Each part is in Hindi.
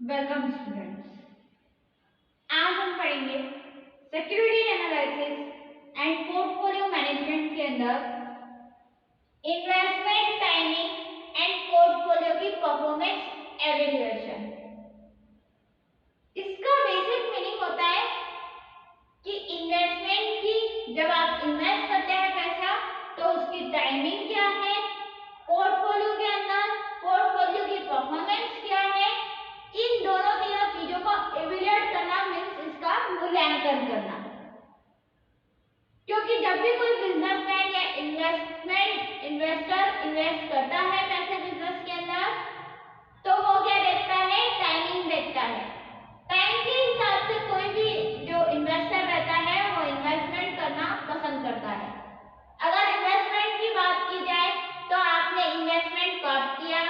Welcome students. आज हम पढ़ेंगे security analysis and portfolio management के अंदर इन्वेस्टमेंट टाइमिंग एंड पोर्टफोलियो की परफॉर्मेंस एवेल्यूएशन। इसका बेसिक मीनिंग होता है कि इन्वेस्टमेंट की जब आप इन्वेस्ट करते हैं पैसा तो उसकी टाइमिंग क्या है, पोर्टफोलियो के अंदर पोर्टफोलियो की परफॉर्मेंस क्या है, इन दोनों तीनों चीजों को इवैल्यूएट करना मींस इसका मूल्यांकन करना। क्योंकि जब भी कोई बिजनेसमैन या इन्वेस्टर इन्वेस्ट करता है पैसे बिजनेस के अंदर तो वो क्या देखता है, टाइमिंग देखता है। टाइम के हिसाब से कोई भी जो इन्वेस्टर रहता है वो इन्वेस्टमेंट करना पसंद करता है। अगर इन्वेस्टमेंट की बात की जाए तो आपने इन्वेस्टमेंट कब किया,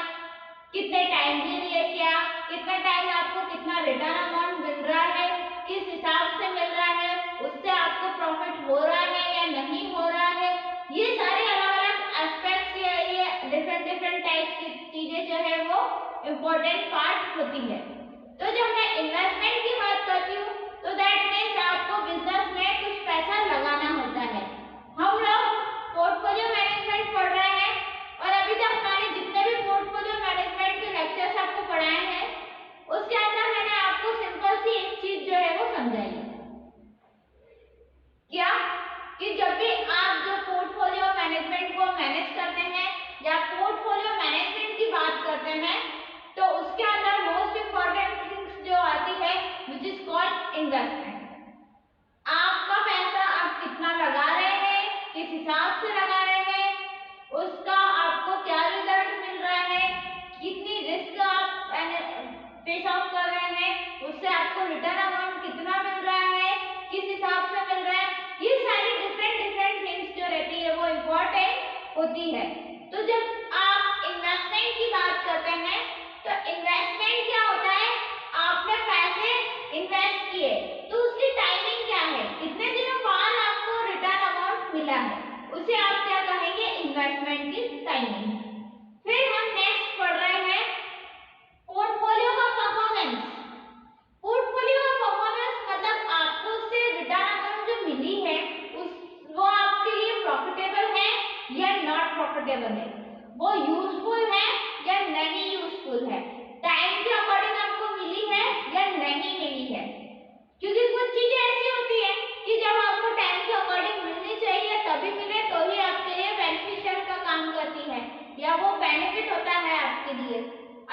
कितने टाइम के लिए किया, कितने टाइम आपको कितना रिटर्न अमाउंट मिल रहा है, किस हिसाब से मिल रहा है, उससे आपको प्रॉफिट हो रहा है या नहीं हो रहा है, ये सारे अलग अलग एस्पेक्ट्स या ये डिफरेंट टाइप्स की चीजें जो है वो इम्पोर्टेंट पार्ट होती है। तो जब मैं इन्वेस्टमेंट की बात करती हूँ तो दैट मीन्स आपको बिजनेस में कुछ पैसा लगाना होता है। हम लोग पोर्टफोलियो मैनेजमेंट पढ़ रहे हैं और अभी तक मैंने जितने भी पोर्टफोलियो मैनेजमेंट के लेक्चर्स आपको पढ़ाए हैं उसके अंदर मैंने आपको सिंपल सी एक चीज जो है वो समझाई क्या कि जब भी आप जो पोर्टफोलियो मैनेजमेंट को मैनेज करते हैं या पोर्टफोलियो मैनेजमेंट की बात करते हैं तो उसके अंदर मोस्ट इंपॉर्टेंट थिंग्स जो आती है व्हिच इज कॉल्ड इन्वेस्टमेंट। आपका पैसा आप कितना लगा रहे हैं, किस हिसाब से लगा रहे हैं, उसका आपको क्या रिजल्ट मिल रहा है, कितनी रिस्क आप फेस ऑफ कर रहे हैं, उससे आपको रिटर्न अमाउंट कितना मिल रहा है, किस हिसाब से मिल रहा है, ये सारी डिफरेंट थिंग्स जो रहती है वो इम्पोर्टेंट होती है। तो जब आप इन्वेस्टमेंट की बात करते हैं तो इन्वेस्टमेंट क्या होता है, आपने पैसे इन्वेस्ट किए तो उसकी टाइमिंग क्या है, कितने दिनों बाद आपको रिटर्न अमाउंट मिला है, उसे आप क्या कहेंगे, इन्वेस्टमेंट की टाइमिंग। फिर हम नेक्स्ट पढ़ रहे हैं पोर्टफोलियो का परफॉर्मेंस। पोर्टफोलियो का परफॉर्मेंस मतलब आपको उससे रिटर्न अमाउंट जो मिली है उस वो आपके लिए प्रॉफिटेबल है या नॉट प्रॉफिटेबल है, वो यूजफुल है या नहीं यूजफुल है, टाइम के अकॉर्डिंग आपको मिली है या नहीं मिली है। क्योंकि कुछ चीजें ऐसी होती है कि जब आपको टाइम के अकॉर्डिंग मिलनी चाहिए तभी मिले तो ही आपके लिए बेनिफिशियल का काम करती है या वो बेनिफिट होता है आपके लिए।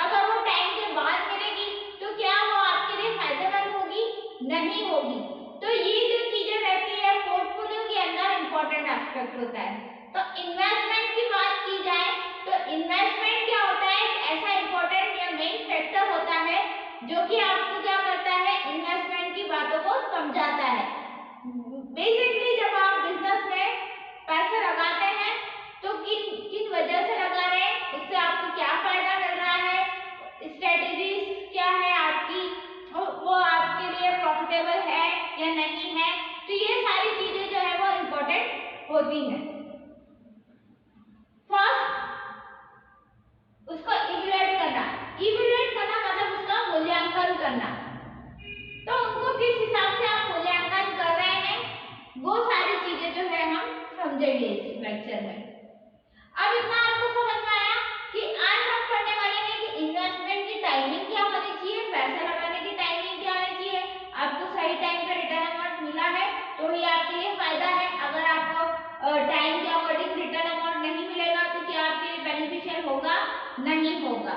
अगर वो टाइम के बाद मिलेगी तो क्या वो आपके लिए फायदेमंद होगी, नहीं होगी। तो ये जो चीजें रहती है पोर्टफोलियो के अंदर इंपॉर्टेंट एस्पेक्ट होता है। तो इन्वेस्टमेंट की बात की जाए तो इन्वेस्टमेंट क्या होता है, ऐसा इंपॉर्टेंट या मेन फैक्टर होता है जो कि आपको क्या करता है, इन्वेस्टमेंट की बातों को समझाता है। बेसिकली जब आप बिजनेस में पैसे लगाते हैं तो किन किन वजह से लगा रहे हैं, उससे आपको क्या फायदा मिल रहा है, स्ट्रेटजीज क्या है आपकी, वो आपके लिए प्रॉफिटेबल है या नहीं है। तो ये सारी चीजें जो है वो इम्पोर्टेंट होती हैं। फर्स्ट उसको इवैल्यूएट करना मतलब उसका मूल्यांकन करना। तो उनको किस हिसाब से आप मूल्यांकन कर रहे हैं वो सारी चीजें जो है हम समझेंगे इस लेक्चर में। अब इतना आपको समझ में आया कि आज हम पढ़ने वाले हैं कि इन्वेस्टमेंट की टाइमिंग क्या होनी चाहिए, पैसा लगाने की टाइमिंग क्या होनी चाहिए, आपको सही टाइम पे रिटर्न अमाउंट मिला है तो ही आपके लिए फायदा है, अगर आपको टाइम के अकॉर्डिंग रिटर्न अमाउंट नहीं मिलेगा तो क्या आपके लिए बेनिफिशियल होगा, नहीं होगा।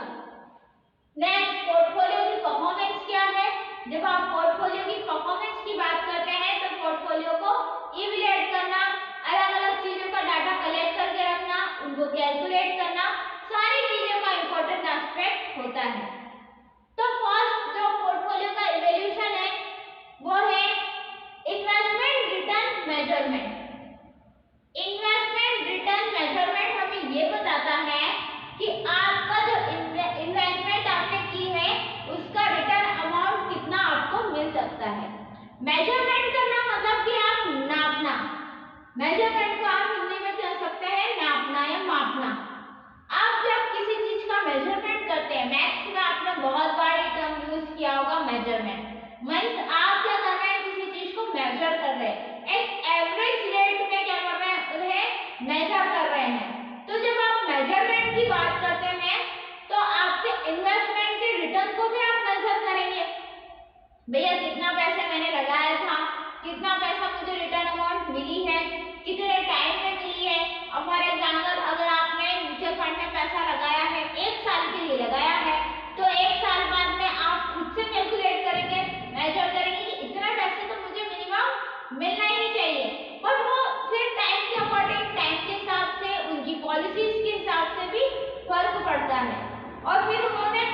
नेक्स्ट पोर्टफोलियो की परफॉर्मेंस क्या है। जब आप पोर्टफोलियो की परफॉर्मेंस की बात करते हैं तो पोर्टफोलियो को इवैल्यूएट करना, अलग अलग चीजों का डाटा कलेक्ट करके रखना, उनको कैलकुलेट करना, सारी चीजों का इंपॉर्टेंट एस्पेक्ट होता है। तो फर्स्ट जो पोर्टफोलियो का इवैल्यूएशन है वो है investment return measurement. Investment return measurement हमें ये बताता है कि आपका जो इन्वेस्टमेंट आपने की है उसका रिटर्न अमाउंट कितना आपको मिल सकता है। मेजरमेंट करना मतलब कि आप नापना, मेजरमेंट को आप हिंदी में कह सकते हैं नापना या मापना। आप जब किसी चीज का मेजरमेंट करते हैं, मैथ्स में आपने बहुत बार ये टर्म यूज मेजरमेंट मींस आप क्या कर रहे हैं, किसी चीज को मेजर कर रहे हैं, एक एवरेज रेट में क्या कर रहे हैं, उन्हें मेजर कर रहे हैं। तो जब आप मेजरमेंट की बात करते हैं तो आपके इन्वेस्टमेंट के रिटर्न को भी आप मेजर करेंगे। भैया कितना पैसा मैंने लगाया था, कितना पैसा मुझे रिटर्न अमाउंट मिली है, कितने टाइम में मिली है। अब फॉर एग्जाम्पल अगर आपने म्यूचुअल फंड में पैसा लगाया है, 1 साल के लिए लगाया है, तो 1 साल बाद में आप खुद से कैलकुलेट करेंगे, मेजर करेंगे कि इतना पैसे तो मुझे मिनिमम मिलना ही चाहिए। बट वो फिर टाइम के अकॉर्डिंग, टाइम के हिसाब से, उनकी पॉलिसीज के हिसाब से भी फर्क पड़ता है। और फिर उन्होंने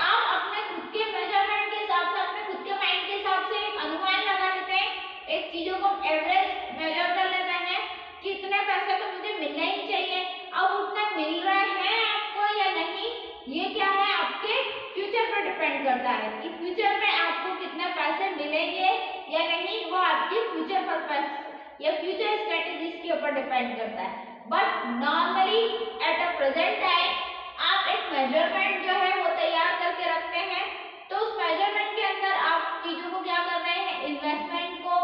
आप अपने खुद के मेजरमेंट के हिसाब से, अपने खुद के माइंड के हिसाब से एक अनुमान लगा लेते हैं, एक चीजों को एवरेज मेजर कर लेते हैं कि इतने पैसे तो मुझे मिलना ही चाहिए। अब उतना मिल रहे हैं आपको या नहीं, ये क्या है, आपके फ्यूचर पर डिपेंड करता है कि फ्यूचर में आपको कितने पैसे मिलेंगे या नहीं, वो आपकी फ्यूचर पर्पस या फ्यूचर स्ट्रेटेजीज के ऊपर डिपेंड करता है। But normally at a present time आप एक मेजरमेंट जो है वो तैयार करके रखते हैं, तो उस मेजरमेंट के अंदर आप चीजों को क्या कर रहे हैं, इन्वेस्टमेंट को,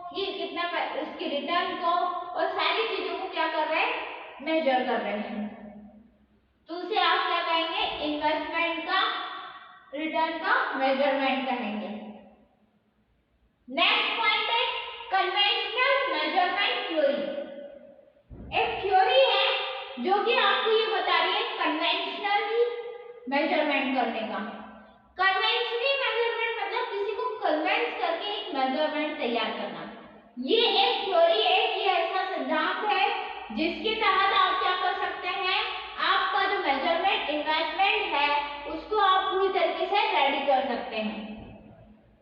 कि कितना उसकी रिटर्न को, और सारी चीजों को क्या कर रहे हैं, मेजर कर रहे हैं। तो उसे आप क्या कहेंगे, इन्वेस्टमेंट का रिटर्न का मेजरमेंट कहेंगे। नेक्स्ट पॉइंट है कन्वेंशनल मेजरमेंट थ्योरी। एक थ्योरी है जो कि आपको ये बता रही है कन्वेंशनली मेजरमेंट करने का। कन्वेंशनली मेजरमेंट मतलब किसी को कन्वेंस करके एक मेजरमेंट तैयार करना। ये एक थ्योरी है, ये ऐसा सिद्धांत है जिसके तहत आप क्या कर सकते हैं, आपका जो मेजरमेंट इन्वेस्टमेंट है उसको आप पूरी तरीके से रेडी कर सकते हैं।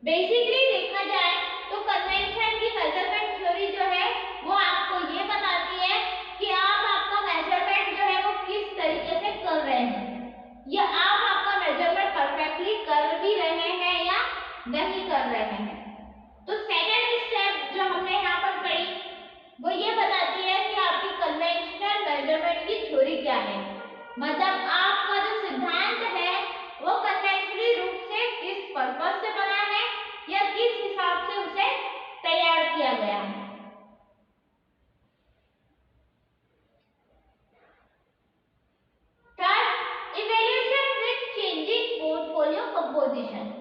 बेसिकली देखा जाए तो कन्वेंशन की मेजरमेंट थ्योरी जो है वो आपको ये बताती है कि आप आपका मेजरमेंट जो है वो किस तरीके से कर रहे हैं, या आप आपका मेजरमेंट परफेक्टली कर भी रहे हैं या नहीं कर रहे हैं। तो सेकंड स्टेप जो हमने यहाँ पर पढ़ी वो ये बताती है कि आपकी कन्वेंशनल मेजरमेंट की थ्योरी क्या है, मतलब आपका जो सिद्धांत है वो कन्वेंशनली रूप से किस पर्पस से बना है या किस हिसाब से उसे तैयार किया गया है। Third, evaluation with changing portfolio composition.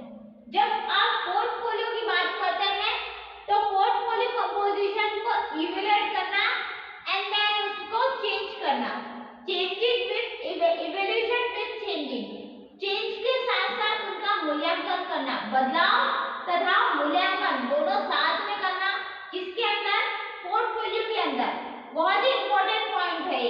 जब आप पोर्टफोलियो की बात करते हैं तो पोर्टफोलियो कंपोजिशन को इवैल्यूएट करना एंड देन उसको चेंज करना। Changing with evaluation with changing, change के साथ साथ उनका मूल्यांकन करना, बदलाव तथा मूल्यांकन दोनों साथ में करना। किसके अंदर, पोर्टफोलियो के अंदर। बहुत ही इंपॉर्टेंट पॉइंट है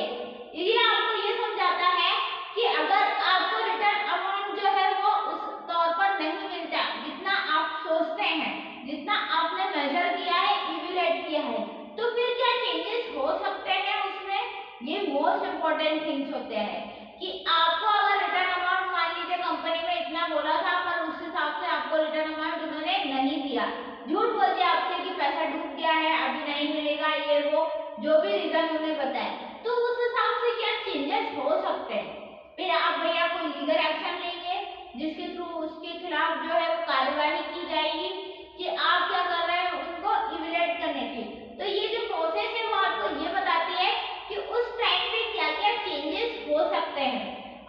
ये आपको ये समझाता है कि अगर आपको रिटर्न अमाउंट जो है वो उस तौर पर नहीं मिलता जितना आप सोचते हैं, जितना आपने मेजर किया है, इवैल्यूएट किया है, तो फिर क्या चेंजेस हो सकते हैं उसमें। ये मोस्ट इंपॉर्टेंट थिंग्स होते हैं कि आपको अगर रिटर्न अमाउंट, मान लीजिए कंपनी में इतना बोला था पर उस हिसाब से आपको रिटर्न अमाउंट उन्होंने नहीं दिया, झूठ बोल दिया आपसे कि पैसा डूब गया है, अभी नहीं मिलेगा, ये वो जो भी रीजन उन्होंने बताया, तो उस हिसाब से क्या चेंजेस हो सकते हैं। फिर आप भैया कोई लीगल एक्शन लेंगे जिसके थ्रू उसके खिलाफ जो है वो कार्यवाही की जाएगी कि आप क्या कर रहे हैं उनको इवैल्यूएट करने की। तो ये जो प्रोसेस है वो आपको ये बताती है कि उस टाइम पे क्या क्या चेंजेस हो सकते हैं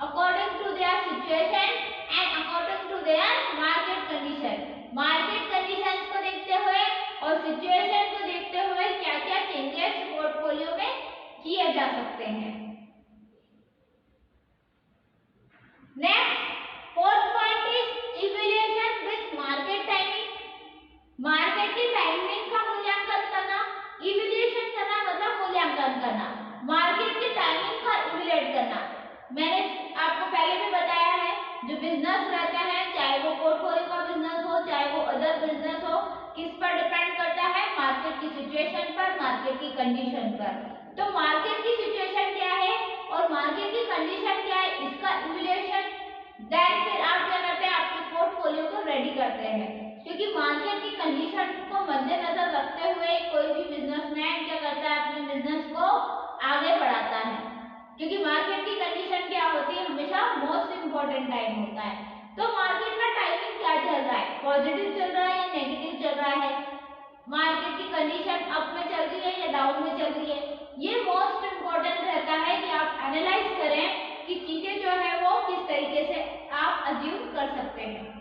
according to their situation and according to their market condition. Market conditions को देखते हुए और सिचुएशन को देखते हुए क्या क्या चेंजेस पोर्टफोलियो में किए जा सकते हैं। Next, fourth point is evaluation with market timing. Market की टाइमिंग का मूल्यांकन करना, इवैल्यूएशन करना मतलब मूल्यांकन करना, मार्केट की टाइमिंग का इवैल्यूएट करना। मैंने आपको पहले भी बताया है जो बिजनेस रहता है, चाहे वो पोर्टफोलियो का बिजनेस हो, चाहे वो अदर बिजनेस हो, किस पर डिपेंड करता है, मार्केट की सिचुएशन पर, मार्केट की कंडीशन पर। तो मार्केट की सिचुएशन क्या है और मार्केट की कंडीशन क्या है, इसका इवैल्यूएशन, देन फिर आप क्या करते हैं, आपके पोर्टफोलियो को रेडी करते हैं। क्योंकि मार्केट की कंडीशन को मद्देनजर रखते हुए कोई भी बिजनेसमैन क्या करता है, अपने बिजनेस को आगे बढ़ाता है। क्योंकि मार्केट की कंडीशन क्या होती है, हमेशा मोस्ट इंपॉर्टेंट टाइम होता है। तो मार्केट का टाइमिंग क्या चल रहा है, पॉजिटिव चल रहा है या नेगेटिव चल रहा है, मार्केट की कंडीशन अप में चल रही है या डाउन में चल रही है। ये मोस्ट इम्पोर्टेंट रहता है कि आप एनालाइज करें कि चीजें जो है वो किस तरीके से आप अज्यूम कर सकते हैं।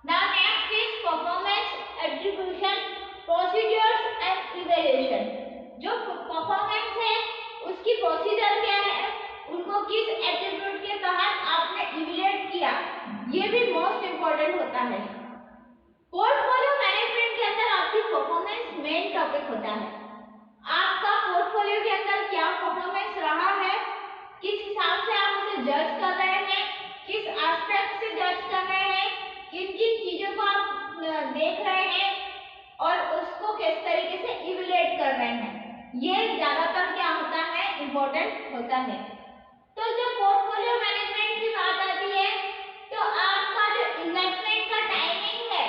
Now next is performance attribution procedures and evaluation. जो परफॉर्मेंस है उसकी प्रोसीजर क्या है, उनको किस एट्रीब्यूट के तहत आपने इवैल्यूएट किया, ये भी मोस्ट इम्पोर्टेंट होता है। पोर्टफोलियो मैनेजमेंट के अंदर आपकी परफॉर्मेंस मेन टॉपिक होता है। आपका पोर्टफोलियो के अंदर क्या परफॉर्मेंस रहा है, किस हिसाब से आप उसे जज कर रहे हैं, किस एस्पेक्ट से जज कर रहे हैं, किन किन चीजों को आप देख रहे हैं और उसको किस तरीके से इवैल्यूएट कर रहे हैं, ये ज्यादातर क्या होता है, इम्पोर्टेंट होता है। तो जब पोर्टफोलियो मैनेजमेंट की बात आती है तो आपका जो इन्वेस्टमेंट का टाइमिंग है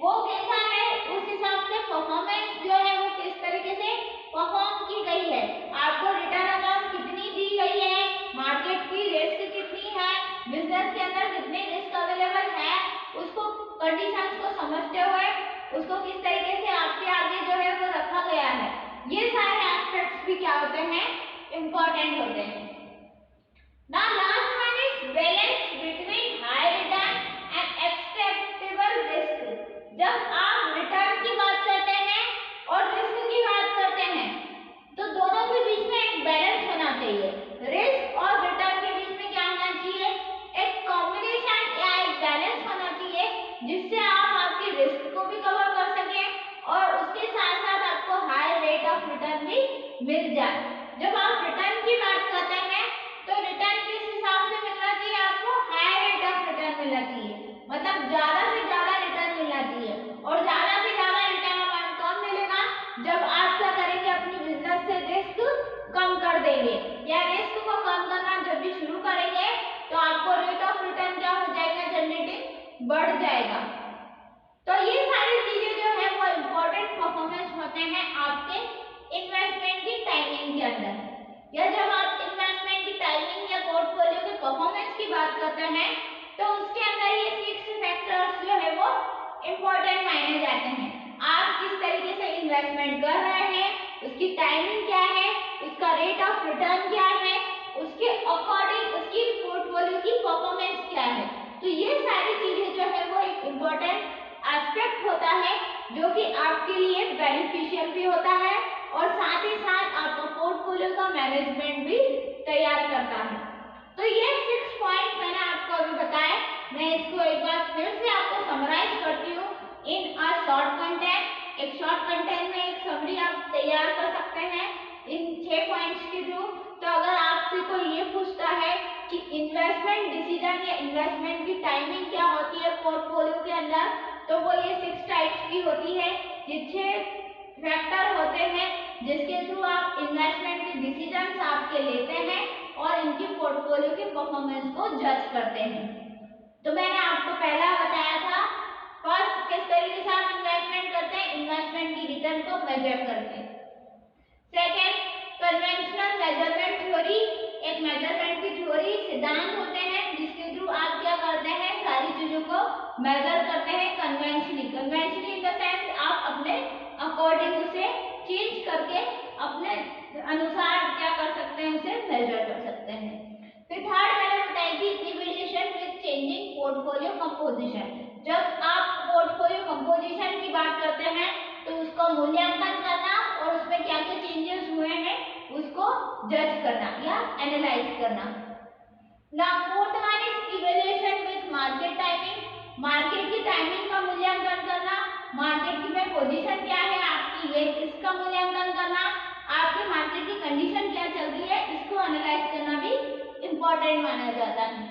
वो कैसा है, उस हिसाब से परफॉर्मेंस जो है वो किस तरीके से परफॉर्म की गई है, आपको रिटर्न अमाउंट कितनी दी गई है, मार्केट की रिस्क कितनी है, बिजनेस के अंदर कितने रिस्क अवेलेबल है, उसको कंडीशंस को समझते हुए उसको किस तरीके से आपके आगे जो है वो रखा गया है, ये सारे एस्पेक्ट्स भी क्या होते हैं, इंपॉर्टेंट होते हैं। Now last one is balance between high return and acceptable risk. जब आप रिटर्न की बात करते हैं और रिस्क की बात करते हैं तो दोनों के बीच में एक बैलेंस होना चाहिए। रिस्क और रिटर्न के बीच में क्या होना चाहिए, एक कॉम्बिनेशन या एक बैलेंस होना चाहिए जिससे आप आपके रिस्क को भी कवर कर सकें और उसके साथ साथ आपको हाई रेट ऑफ रिटर्न भी मिल जाए। जब आप रिटर्न की बात करते हैं तो रिटर्न किस हिसाब से मिलना चाहिए, आपको हाई रेट ऑफ रिटर्न मिलना चाहिए, मतलब ज्यादा से ज्यादा रिटर्न मिलना चाहिए। और ज्यादा से ज्यादा रिटर्न अमाउंट कब मिलेगा, जब आप क्या करेंगे, अपनी बिजनेस से रिस्क कम कर देंगे या रिस्क को कम करना जब भी शुरू करेंगे तो आपको रेट ऑफ रिटर्न क्या हो जाएगा, जनरेटिंग बढ़ जाएगा। तो ये सारी चीजें जो है वो इम्पोर्टेंट परफॉर्मेंस होते हैं आपके इन्वेस्टमेंट की टाइमिंग के अंदर। या जब आप इन्वेस्टमेंट की टाइमिंग या पोर्टफोलियो के परफॉर्मेंस की बात करते हैं तो उसके अंदर ये 6 फैक्टर्स जो है वो इम्पोर्टेंट माने जाते हैं। आप किस तरीके से इन्वेस्टमेंट कर रहे हैं, उसकी टाइमिंग क्या है, उसका रेट ऑफ रिटर्न क्या है, उसके अकॉर्डिंग उसकी पोर्टफोलियो की परफॉर्मेंस क्या है। तो ये सारी चीजें जो है वो एक इम्पोर्टेंट एस्पेक्ट होता है जो कि आपके लिए बेनिफिशियल भी होता है और साथ ही साथ आपका पोर्टफोलियो का मैनेजमेंट भी तैयार करता है। तो ये 6 पॉइंट मैंने आपको अभी बताया, मैं इसको एक बार फिर से आपको समराइज करती हूँ इन अ शॉर्ट कंटेंट। एक शॉर्ट कंटेंट में एक समरी आप तैयार कर सकते हैं इन 6 पॉइंट्स के थ्रू। तो अगर आपसे कोई ये पूछता है कि इन्वेस्टमेंट डिसीजन या इन्वेस्टमेंट की टाइमिंग क्या होती है पोर्टफोलियो के अंदर, तो वो ये 6 टाइप्स की होती है। ये 6 फैक्टर होते हैं जिसके थ्रू आप इन्वेस्टमेंट के डिसीजंस आपके लेते हैं और इनकी पोर्टफोलियो की परफॉर्मेंस को जज करते हैं। तो मैंने आपको पहला बताया था, फर्स्ट किस तरीके से आप इन्वेस्टमेंट करते हैं, इन्वेस्टमेंट की रिटर्न को मेजर करते हैं। सेकेंड, कन्वेंशनल मेजरमेंट थ्योरी, एक मेजरमेंट की थ्योरी सिद्धांत होते हैं जिसके थ्रू आप क्या करते हैं, सारी चीजों को मेजर करते हैं conventionally. Conventionally in the sense आप अपने अकॉर्डिंग उसे चेंज करके अपने अनुसार क्या कर सकते हैं, उसे मेजर कर सकते हैं। फिर थर्ड मैंने बताई थी evaluation with changing portfolio composition. जब आप पोर्टफोलियो कंपोजिशन की बात करते हैं तो उसका मूल्यांकन करना और उसमें क्या क्या चेंजेस हुए हैं उसको जज करना या एनालाइज करना। Now fourth one is evaluation with market timing. Market की टाइमिंग का मूल्यांकन करना, मार्केट की में पोजीशन क्या है आपकी, ये इसका मूल्यांकन करना, आपके मार्केट की कंडीशन क्या चल रही है इसको एनालाइज करना भी इम्पोर्टेंट माना जाता है।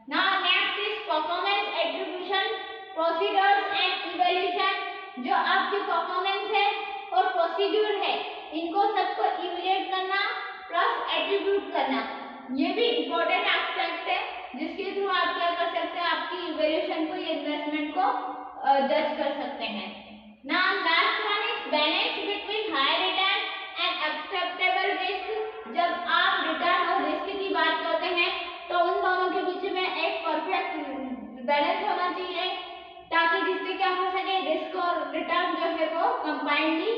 Now next is performance attribution procedures and evaluation. जो आपकी परफॉर्मेंस है और प्रोसीड्यूर है इनको सबको इवैल्यूएट करना प्लस एट्रीब्यूट करना, ये भी इम्पोर्टेंट एस्पेक्ट है जिसके थ्रू आप क्या कर सकते हैं, आपकी इवैल्यूएशन को, ये इन्वेस्टमेंट को जज कर सकते हैं। Now last one is balance between high return and acceptable risk. जब आप रिटर्न और रिस्क की बात करते हैं तो उन दोनों के बीच में एक परफेक्ट बैलेंस होना चाहिए, ताकि जिससे क्या हो सके, रिस्क और रिटर्न जो है वो कंबाइनली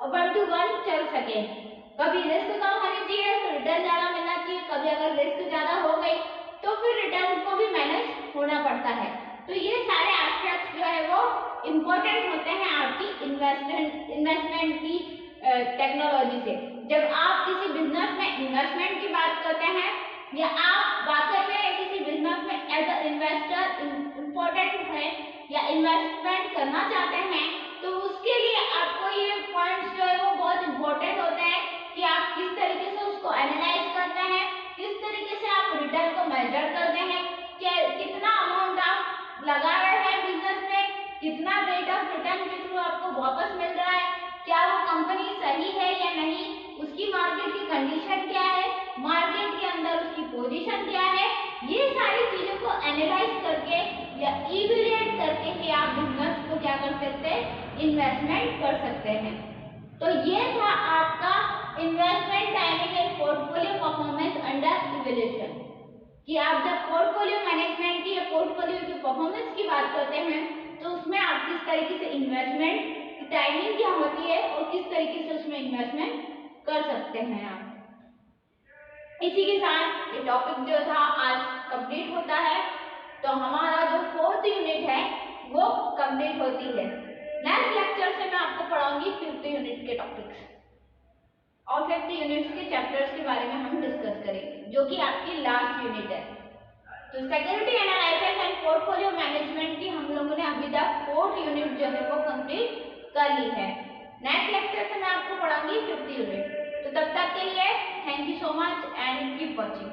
1 to 1 चल सके। कभी रिस्क कम होनी चाहिए तो रिटर्न ज्यादा मिलना चाहिए, कभी अगर रिस्क ज्यादा हो गई तो फिर रिटर्न को भी मैनेज होना पड़ता है। तो ये सारे एस्पेक्ट्स जो है वो इम्पोर्टेंट होते हैं आपकी इन्वेस्टमेंट की टेक्नोलॉजी से। जब आप किसी बिजनेस में इन्वेस्टमेंट की बात करते हैं या आप वाकई में किसी बिजनेस में एज अ इन्वेस्टर इम्पोर्टेंट है या इन्वेस्टमेंट करना चाहते हैं, तो उसके लिए आपको ये पॉइंट्स जो है वो बहुत इम्पोर्टेंट होते हैं कि आप किस तरीके से उसको एनालाइज करते हैं, किस तरीके से आप रिटर्न को मेजर करते हैं, कि कितना अमाउंट आप लगा रहे हैं बिजनेस में, कितना रेट ऑफ रिटर्न के थ्रू आपको वापस मिल रहा है, क्या वो कंपनी सही है या नहीं, उसकी मार्केट की कंडीशन क्या है, मार्केट के अंदर उसकी पोजीशन क्या है, ये सारी चीजों को एनालाइज करके या इवैल्यूएट करके ही आप बिजनेस को क्या कर सकते हैं, इन्वेस्टमेंट कर सकते हैं। तो ये था आपका investment timing and portfolio performance under evaluation, कि आप जब पोर्टफोलियो मैनेजमेंट की या पोर्टफोलियो की परफॉर्मेंस की बात करते हैं तो उसमें आप किस तरीके से इन्वेस्टमेंट टाइमिंग क्या होती है और किस तरीके से उसमें इन्वेस्टमेंट कर सकते हैं आप। इसी के साथ ये टॉपिक जो था आज कंप्लीट होता है। तो हमारा जो 4th यूनिट है वो कंप्लीट होती है। नेक्स्ट लेक्चर से मैं आपको पढ़ाऊंगी 5th यूनिट के टॉपिक्स और 5th यूनिट के चैप्टर्स के बारे में हम डिस्कस करेंगे, जो कि आपकी लास्ट यूनिट है। तो security analysis and portfolio management की हम लोगों ने अभी तक 4th यूनिट जो है वो कंप्लीट कर ली है। नेक्स्ट लेक्चर से मैं आपको पढ़ाऊंगी 5th यूनिट। तो तब तक के लिए thank you so much and keep watching.